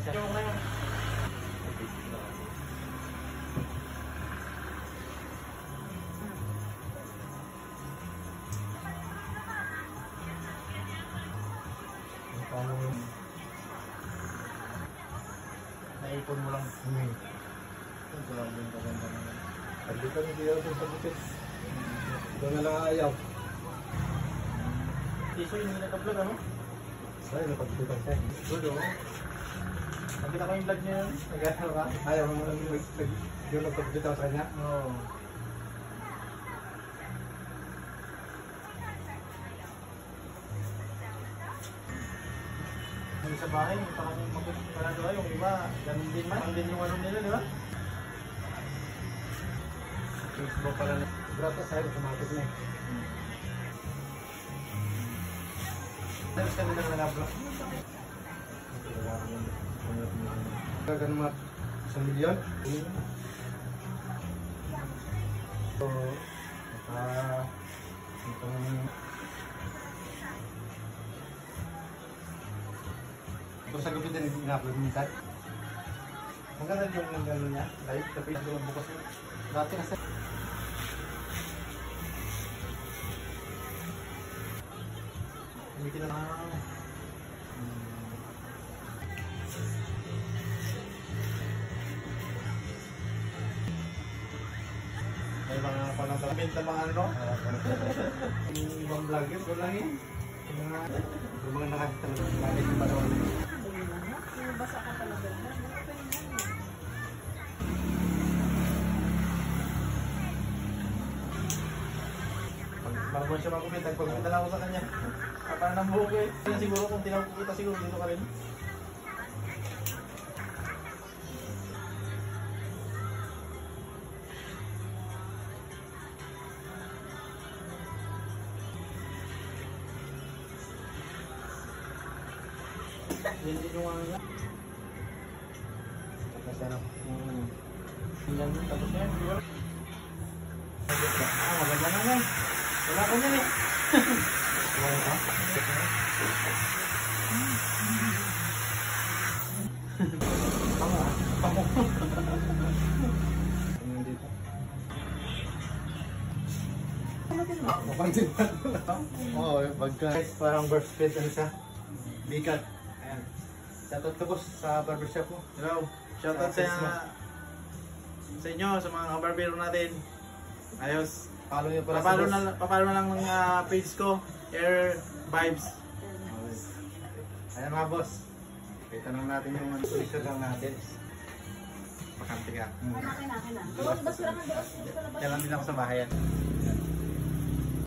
siya. Naipon mo lang. Ito lang din kaganda naman. Pagdi ka nang diyaw sa bukit. Doon na lang ayaw. Tiso yung nagka-vlog ano? Ay, napagputang siya. Good o. Nakita ko yung vlog niya yun. Nag-ayaw ka? Ayaw mo lang yung nagpagputaw sa kanya? Oo. Yung sa bahay, yung kanyang magkakalado yung iba, ganun din man. Ang din yung ano nila, di ba? Facebook pala na. Grabe sa'yo, automatic na eh. Tapos kami na nag-vlog. Ganun mga 1 milyon. So, Pero sa gabi din ina-upload minsan. Maganda yung gano'n niya. Live, tapi hindi lang bukas yun. Dati kasi. Hindi na may mga panagkamit na mga ano. yung ibang vlogger, wala yun. Yung mga nakakita ng vlogger yung panahon. Basa ka talaga na. Bago siya mag-comment, nagpag-comment na lang ako sa kanya. Parang ng buhok eh. Siguro kung tinawag kita siguro dito ka rin. Hindi yung ano niya. Tapos ano? Yan, tapos na yan. Maganda naman. Wala ko niyan eh. Wala ka? Tama ah. Tama. Nandito. Mapansin ba? Oo, pagka parang birthday ano siya. Bigat. Ayan. Shoutout ka boss sa barbershop mo. Hello. Shoutout sa inyo, sa mga barbero natin. Ayos. Follow niyo pala Papalo na lang ng page ko. Air Vibes. Ayan mga boss. Kita lang natin yung position lang natin. Makanti ka. Akin na. Doon, basta lang. Kaya lang din ako sa bahay yan.